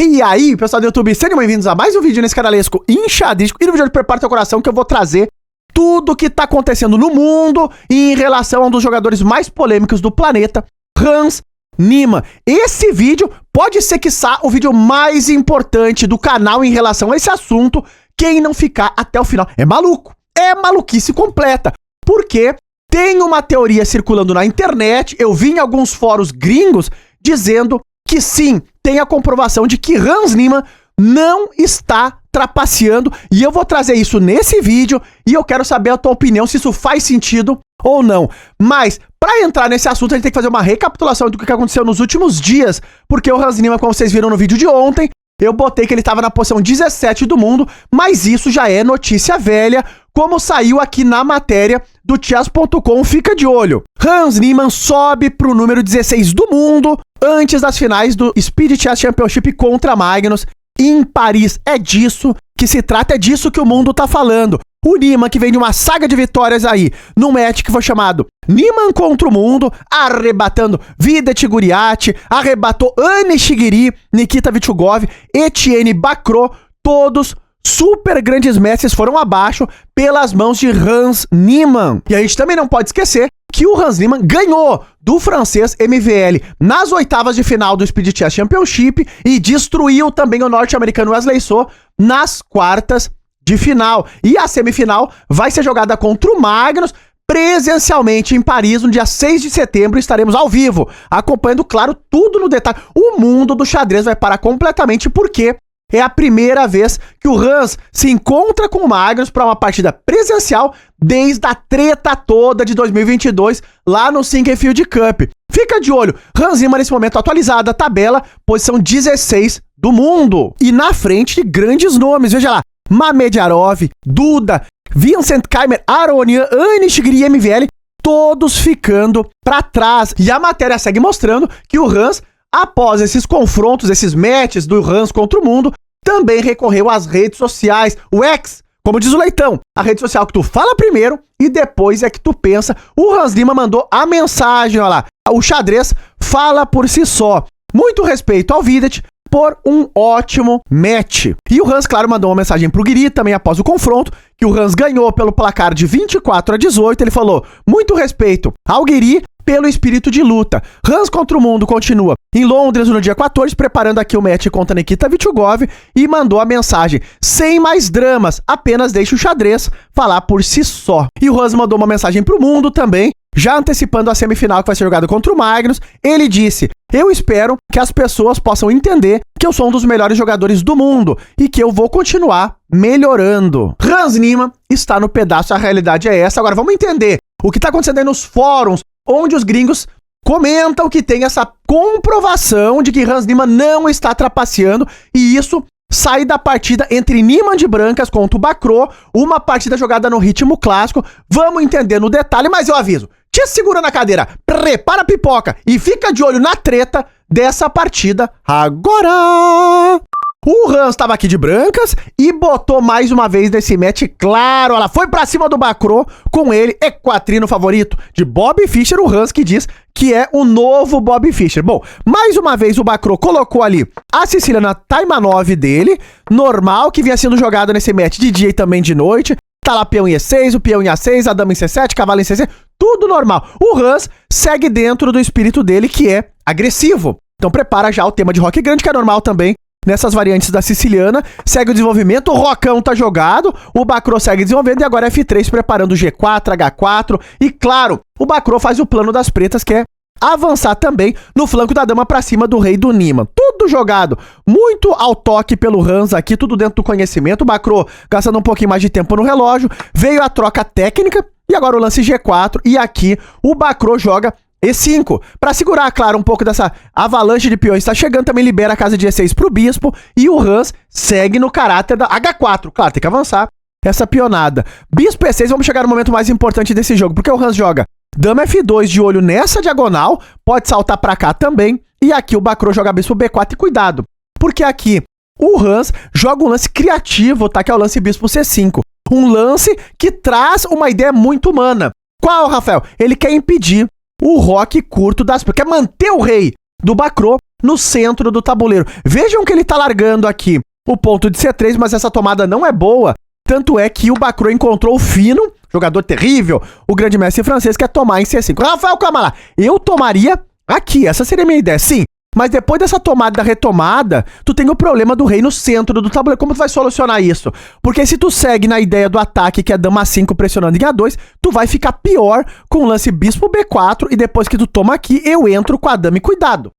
E aí, pessoal do YouTube, sejam bem-vindos a mais um vídeo nesse canalesco enxadrístico. E no vídeo de Prepara Teu Coração que eu vou trazer tudo o que tá acontecendo no mundo em relação a um dos jogadores mais polêmicos do planeta, Hans Niemann. Esse vídeo pode ser, quiçá, o vídeo mais importante do canal em relação a esse assunto. Quem não ficar até o final é maluco, é maluquice completa. Porque tem uma teoria circulando na internet, eu vi em alguns fóruns gringos dizendo que sim, tem a comprovação de que Hans Niemann não está trapaceando, e eu vou trazer isso nesse vídeo, e eu quero saber a tua opinião, se isso faz sentido ou não. Mas, para entrar nesse assunto, a gente tem que fazer uma recapitulação do que aconteceu nos últimos dias, porque o Hans Niemann, como vocês viram no vídeo de ontem, eu botei que ele estava na posição 17 do mundo, mas isso já é notícia velha, como saiu aqui na matéria do chess.com, fica de olho. Hans Niemann sobe pro número 16 do mundo, antes das finais do Speed Chess Championship contra Magnus, em Paris. É disso que se trata, é disso que o mundo tá falando. O Niemann, que vem de uma saga de vitórias aí, num match que foi chamado Niemann contra o Mundo, arrebatando Vidit Guriati, arrebatou Nishigiri, Nikita Vichugov, Etienne Bacrot, todos super grandes mestres foram abaixo pelas mãos de Hans Niemann. E a gente também não pode esquecer que o Hans Niemann ganhou do francês MVL nas oitavas de final do Speed Chess Championship e destruiu também o norte-americano Wesley So nas quartas de final. E a semifinal vai ser jogada contra o Magnus presencialmente em Paris no dia 6 de setembro. Estaremos ao vivo, acompanhando, claro, tudo no detalhe. O mundo do xadrez vai parar completamente porque é a primeira vez que o Hans se encontra com o Magnus para uma partida presencial desde a treta toda de 2022 lá no Sinquefield Cup. Fica de olho, Hans Niemann nesse momento atualizada a tabela, posição 16 do mundo. E na frente de grandes nomes, veja lá, Mamedjarov, Duda, Vincent Keimer, Aronian, Nishigiri e MVL, todos ficando para trás. E a matéria segue mostrando que o Hans, após esses confrontos, esses matches do Hans contra o mundo, também recorreu às redes sociais, o X, como diz o Leitão, a rede social que tu fala primeiro e depois é que tu pensa. O Hans Niemann mandou a mensagem, olha lá, o xadrez fala por si só. Muito respeito ao Vidit por um ótimo match. E o Hans, claro, mandou uma mensagem pro Guiri também após o confronto, que o Hans ganhou pelo placar de 24-18, ele falou, muito respeito ao Guiri pelo espírito de luta. Hans contra o Mundo continua em Londres no dia 14, preparando aqui o match contra Nikita Vichugov, e mandou a mensagem, sem mais dramas, apenas deixe o xadrez falar por si só. E o Hans mandou uma mensagem pro Mundo também, já antecipando a semifinal que vai ser jogada contra o Magnus. Ele disse, eu espero que as pessoas possam entender que eu sou um dos melhores jogadores do mundo e que eu vou continuar melhorando. Hans Niemann está no pedaço, a realidade é essa. Agora vamos entender o que está acontecendo aí nos fóruns, onde os gringos comentam que tem essa comprovação de que Hans Niemann não está trapaceando, e isso sai da partida entre Niemann de brancas contra o Bacrot, uma partida jogada no ritmo clássico. Vamos entender no detalhe, mas eu aviso, te segura na cadeira, prepara a pipoca e fica de olho na treta dessa partida agora! O Hans estava aqui de brancas e botou mais uma vez nesse match, claro, ela foi pra cima do Bacrot, com ele, equatrino favorito de Bob Fischer, o Hans que diz que é o novo Bob Fischer. Bom, mais uma vez o Bacrot colocou ali a siciliana Taimanov dele, normal, que vinha sendo jogada nesse match de dia e também de noite. Tá lá peão em E6, o peão em A6, a dama em C7, cavalo em C6, tudo normal. O Hans segue dentro do espírito dele, que é agressivo. Então prepara já o tema de rock grande, que é normal também nessas variantes da siciliana. Segue o desenvolvimento, o rocão tá jogado, o Bacrot segue desenvolvendo e agora F3 preparando G4, H4 e, claro, o Bacrot faz o plano das pretas, que é avançar também no flanco da dama pra cima do rei do Niemann. Tudo jogado, muito ao toque pelo Hans aqui, tudo dentro do conhecimento. O Bacrot gastando um pouquinho mais de tempo no relógio, veio a troca técnica e agora o lance G4 e aqui o Bacrot joga E5, para segurar, claro, um pouco dessa avalanche de peões. Está chegando, também libera a casa de E6 pro bispo. E o Hans segue no caráter da H4. Claro, tem que avançar essa pionada. Bispo E6, vamos chegar no momento mais importante desse jogo, porque o Hans joga dama F2 de olho nessa diagonal, pode saltar para cá também. E aqui o Bacrot joga bispo B4 e cuidado, porque aqui o Hans joga um lance criativo, tá? Que é o lance bispo C5. Um lance que traz uma ideia muito humana. Qual, Rafael? Ele quer impedir o roque curto das... quer manter o rei do Bacrot no centro do tabuleiro. Vejam que ele tá largando aqui o ponto de C3, mas essa tomada não é boa. Tanto é que o Bacro encontrou o Fino, jogador terrível, o grande mestre francês, quer tomar em C5. Rafael, calma lá. Eu tomaria aqui, essa seria a minha ideia, sim. Mas depois dessa tomada da retomada, tu tem o problema do rei no centro do tabuleiro. Como tu vai solucionar isso? Porque se tu segue na ideia do ataque, que é dama 5 pressionando em A2, tu vai ficar pior com o lance bispo B4, e depois que tu toma aqui, eu entro com a dama e cuidado.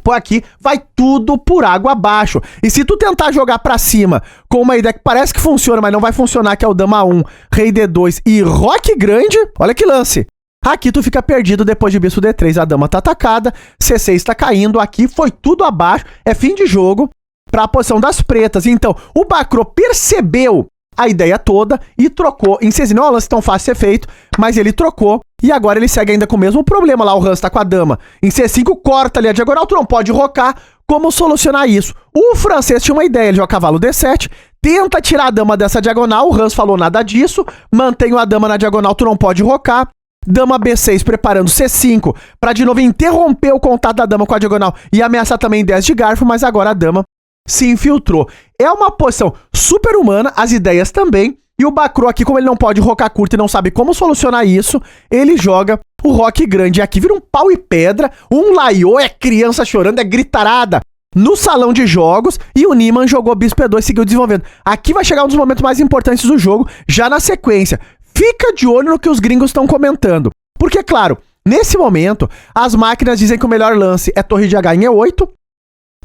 Por aqui vai tudo por água abaixo. E se tu tentar jogar pra cima com uma ideia que parece que funciona, mas não vai funcionar, que é o dama 1, rei D2 e roque grande, olha que lance. Aqui tu fica perdido depois de bispo D3, a dama tá atacada, C6 tá caindo, aqui foi tudo abaixo, é fim de jogo pra posição das pretas. Então, o Bacro percebeu a ideia toda e trocou em C5. Não é um lance tão fácil de ser feito, mas ele trocou e agora ele segue ainda com o mesmo problema lá, o Hans tá com a dama. Em C5, corta ali a diagonal, tu não pode rocar. Como solucionar isso? O francês tinha uma ideia, ele joga cavalo D7, tenta tirar a dama dessa diagonal, o Hans falou nada disso, mantém a dama na diagonal, tu não pode rocar. Dama B6 preparando C5 para de novo interromper o contato da dama com a diagonal e ameaçar também 10 de garfo, mas agora a dama se infiltrou. É uma posição super humana, as ideias também, e o Bacro aqui, como ele não pode rocar curto e não sabe como solucionar isso, ele joga o roque grande. E aqui vira um pau e pedra, um laiô, é criança chorando, é gritarada no salão de jogos, e o Niemann jogou bispo E2 e seguiu desenvolvendo. Aqui vai chegar um dos momentos mais importantes do jogo, já na sequência. Fica de olho no que os gringos estão comentando. Porque, claro, nesse momento, as máquinas dizem que o melhor lance é torre de H em E8.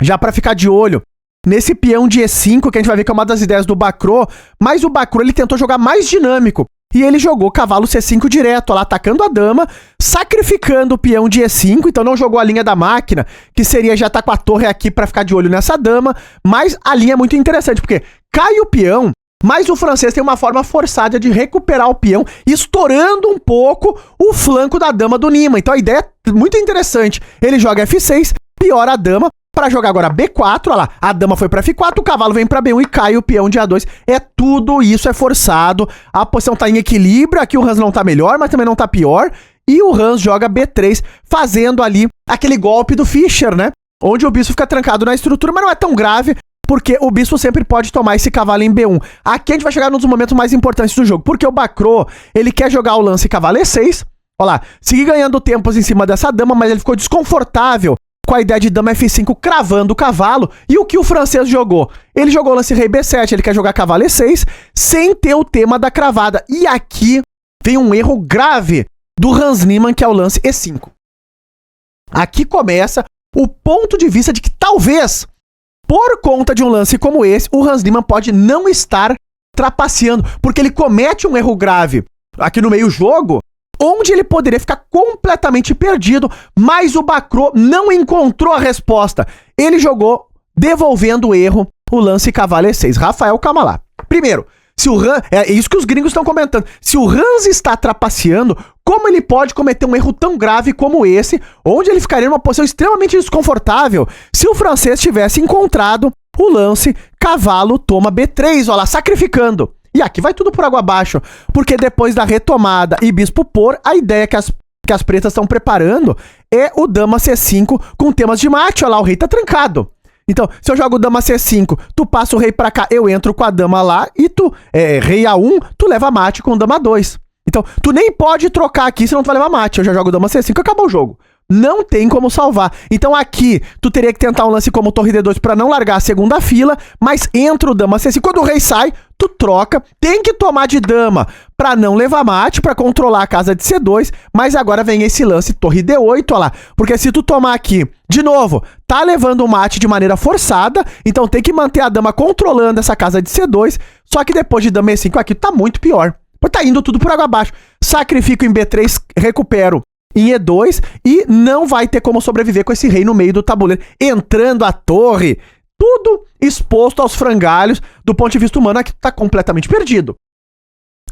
Já para ficar de olho nesse peão de E5, que a gente vai ver que é uma das ideias do Bacro. Mas o Bacro, ele tentou jogar mais dinâmico. E ele jogou cavalo C5 direto, lá atacando a dama, sacrificando o peão de E5. Então não jogou a linha da máquina, que seria já estar com a torre aqui para ficar de olho nessa dama. Mas a linha é muito interessante, porque cai o peão, mas o francês tem uma forma forçada de recuperar o peão, estourando um pouco o flanco da dama do Niemann. Então a ideia é muito interessante. Ele joga F6, piora a dama, para jogar agora B4, olha lá, a dama foi para F4, o cavalo vem para B1 e cai o peão de A2. É tudo isso, é forçado. A posição tá em equilíbrio, aqui o Hans não tá melhor, mas também não tá pior. E o Hans joga B3, fazendo ali aquele golpe do Fischer, né? Onde o bispo fica trancado na estrutura, mas não é tão grave, porque o bispo sempre pode tomar esse cavalo em B1. Aqui a gente vai chegar num dos momentos mais importantes do jogo, porque o Bacro, ele quer jogar o lance cavalo E6, olha lá, seguir ganhando tempos em cima dessa dama, mas ele ficou desconfortável com a ideia de dama F5 cravando o cavalo. E o que o francês jogou? Ele jogou o lance rei B7, ele quer jogar cavalo E6, sem ter o tema da cravada. E aqui vem um erro grave do Hans Niemann, que é o lance E5. Aqui começa o ponto de vista de que talvez, por conta de um lance como esse, o Hans Niemann pode não estar trapaceando, porque ele comete um erro grave aqui no meio-jogo, onde ele poderia ficar completamente perdido, mas o Bacro não encontrou a resposta. Ele jogou, devolvendo o erro, o lance cavalo E6. Rafael, calma lá. Primeiro, se o Hans... É isso que os gringos estão comentando. Se o Hans está trapaceando, como ele pode cometer um erro tão grave como esse, onde ele ficaria numa posição extremamente desconfortável se o francês tivesse encontrado o lance cavalo toma B3, olha lá, sacrificando. E aqui vai tudo por água abaixo, porque depois da retomada e bispo por, a ideia que as pretas estão preparando é o dama C5 com temas de mate, olha lá, o rei tá trancado. Então, se eu jogo dama C5, tu passa o rei pra cá, eu entro com a dama lá, e tu, rei A1, tu leva mate com dama 2. Então, tu nem pode trocar aqui, senão tu vai levar mate. Eu já jogo dama C5 e acabou o jogo. Não tem como salvar. Então aqui, tu teria que tentar um lance como torre D2 para não largar a segunda fila, mas entra o dama C5. Quando o rei sai, tu troca. Tem que tomar de dama para não levar mate, para controlar a casa de C2, mas agora vem esse lance torre D8, olha lá. Porque se tu tomar aqui, de novo, tá levando o mate de maneira forçada, então tem que manter a dama controlando essa casa de C2, só que depois de dama E5 aqui tá muito pior. Tá indo tudo por água abaixo. Sacrifico em B3, recupero em E2 e não vai ter como sobreviver com esse rei no meio do tabuleiro, entrando a torre, tudo exposto aos frangalhos. Do ponto de vista humano, aqui tá completamente perdido.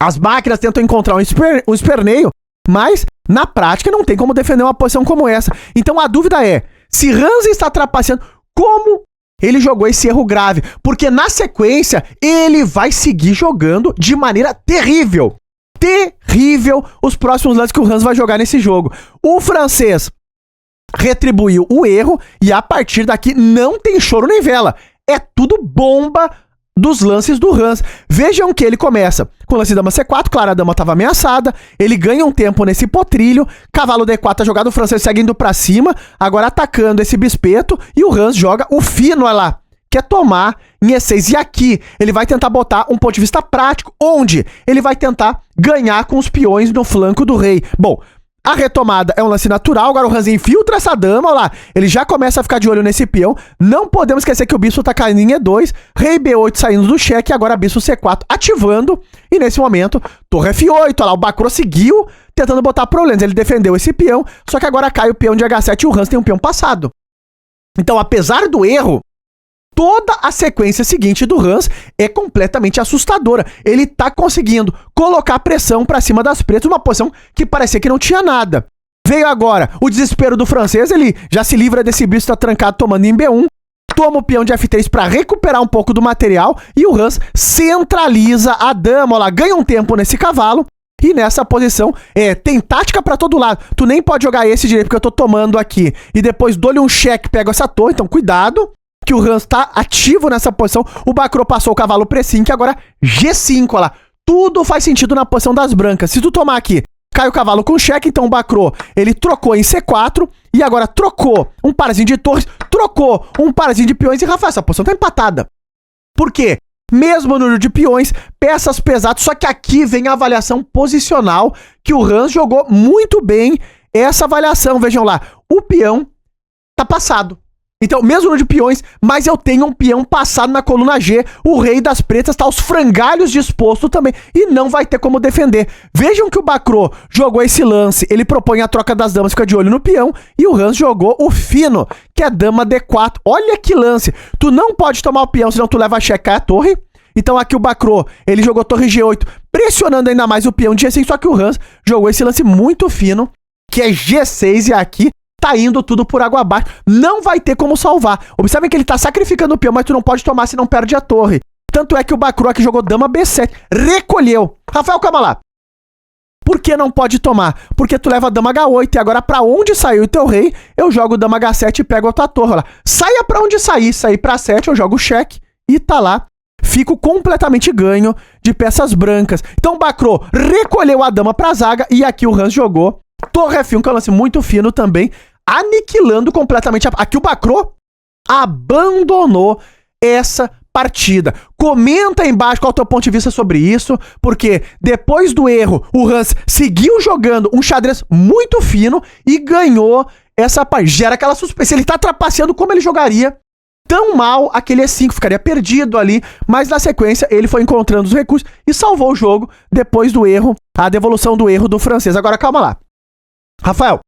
As máquinas tentam encontrar um esperneio, mas na prática não tem como defender uma posição como essa. Então a dúvida é, se Hans está trapaceando, como ele jogou esse erro grave? Porque na sequência ele vai seguir jogando de maneira terrível. Terrível os próximos lances que o Hans vai jogar nesse jogo. O francês retribuiu o erro e a partir daqui não tem choro nem vela. É tudo bomba dos lances do Hans. Vejam que ele começa com o lance dama C4, claro, a dama estava ameaçada, ele ganha um tempo nesse potrilho, cavalo D4 jogado, o francês segue indo pra cima, agora atacando esse bispeto, e o Hans joga o fino, olha lá, quer tomar em E6. E aqui ele vai tentar botar um ponto de vista prático, onde ele vai tentar ganhar com os peões no flanco do rei. Bom, a retomada é um lance natural, agora o Hans infiltra essa dama, olha lá, ele já começa a ficar de olho nesse peão, não podemos esquecer que o bispo tá caindo em E2, rei B8 saindo do cheque, agora bispo C4 ativando, e nesse momento, torre F8, olha lá, o Bacrot seguiu tentando botar problemas, ele defendeu esse peão, só que agora cai o peão de H7 e o Hans tem um peão passado. Então, apesar do erro, toda a sequência seguinte do Hans é completamente assustadora. Ele tá conseguindo colocar pressão pra cima das pretas, uma posição que parecia que não tinha nada. Veio agora o desespero do francês, ele já se livra desse bispo, tá trancado tomando em B1, toma o peão de F3 pra recuperar um pouco do material e o Hans centraliza a dama, lá, ganha um tempo nesse cavalo. E nessa posição, tem tática pra todo lado. Tu nem pode jogar esse direito porque eu tô tomando aqui. E depois dou-lhe um cheque, pego essa torre, então cuidado. Que o Hans tá ativo nessa posição, o Bacrot passou o cavalo para E5, agora G5, olha lá, tudo faz sentido na posição das brancas. Se tu tomar aqui, cai o cavalo com cheque, então o Bacrot, ele trocou em C4, e agora trocou um parzinho de torres, trocou um parzinho de peões, e Rafael, essa posição tá empatada. Por quê? Mesmo número de peões, peças pesadas, só que aqui vem a avaliação posicional, que o Hans jogou muito bem essa avaliação, vejam lá, o peão tá passado. Então, mesmo número de peões, mas eu tenho um peão passado na coluna G, o rei das pretas tá aos frangalhos disposto também, e não vai ter como defender. Vejam que o Bacrot jogou esse lance, ele propõe a troca das damas, fica de olho no peão, e o Hans jogou o fino, que é dama D4. Olha que lance, tu não pode tomar o peão, senão tu leva a checar a torre. Então aqui o Bacrot, ele jogou torre G8, pressionando ainda mais o peão de G5, só que o Hans jogou esse lance muito fino, que é G6, e aqui tá indo tudo por água abaixo, não vai ter como salvar. Observem que ele tá sacrificando o peão, mas tu não pode tomar se não perde a torre. Tanto é que o Bacrot aqui jogou dama B7, recolheu. Rafael, calma lá. Por que não pode tomar? Porque tu leva dama H8 e agora pra onde saiu o teu rei, eu jogo dama H7 e pego a tua torre. Olha lá. Saia pra onde sair pra 7, eu jogo cheque e tá lá. Fico completamente ganho de peças brancas. Então o Bacrot recolheu a dama pra zaga e aqui o Hans jogou torre F1, que é um lance muito fino também, aniquilando completamente. Aqui o Bacrot abandonou essa partida. Comenta aí embaixo qual é o teu ponto de vista sobre isso, porque depois do erro, o Hans seguiu jogando um xadrez muito fino e ganhou essa partida. Gera aquela suspeita. Ele tá trapaceando, como ele jogaria tão mal aquele E5, ficaria perdido ali, mas na sequência ele foi encontrando os recursos e salvou o jogo depois do erro, a devolução do erro do francês. Agora calma lá. Rafael,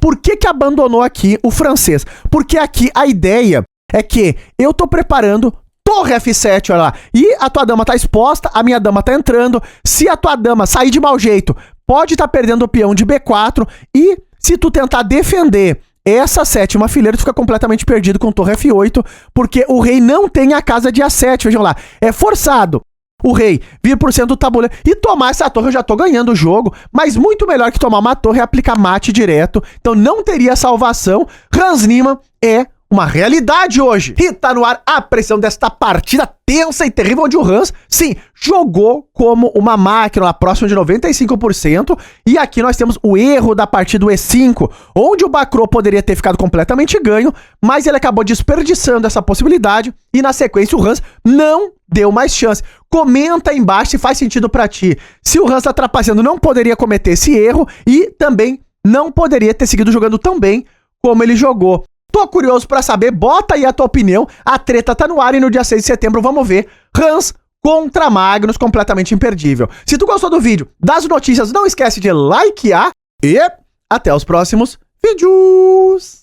por que abandonou aqui o francês? Porque aqui a ideia é que eu tô preparando torre F7, olha lá, e a tua dama tá exposta, a minha dama tá entrando, se a tua dama sair de mau jeito, pode estar perdendo o peão de B4, e se tu tentar defender essa sétima fileira, tu fica completamente perdido com torre F8, porque o rei não tem a casa de A7, vejam lá, é forçado o rei vir por cento do tabuleiro e tomar essa torre. Eu já tô ganhando o jogo, mas muito melhor que tomar uma torre é aplicar mate direto, então não teria salvação. Hans Niemann é uma realidade hoje. E tá no ar a pressão desta partida tensa e terrível, onde o Hans, sim, jogou como uma máquina, lá próximo de 95%, e aqui nós temos o erro da partida do E5, onde o Bacrot poderia ter ficado completamente ganho, mas ele acabou desperdiçando essa possibilidade, e na sequência o Hans não deu mais chance. Comenta aí embaixo se faz sentido pra ti. Se o Hans tá trapaceando, não poderia cometer esse erro, e também não poderia ter seguido jogando tão bem como ele jogou. Tô curioso pra saber, bota aí a tua opinião, a treta tá no ar e no dia 6 de setembro vamos ver Hans contra Magnus, completamente imperdível. Se tu gostou do vídeo, das notícias, não esquece de likear e até os próximos vídeos!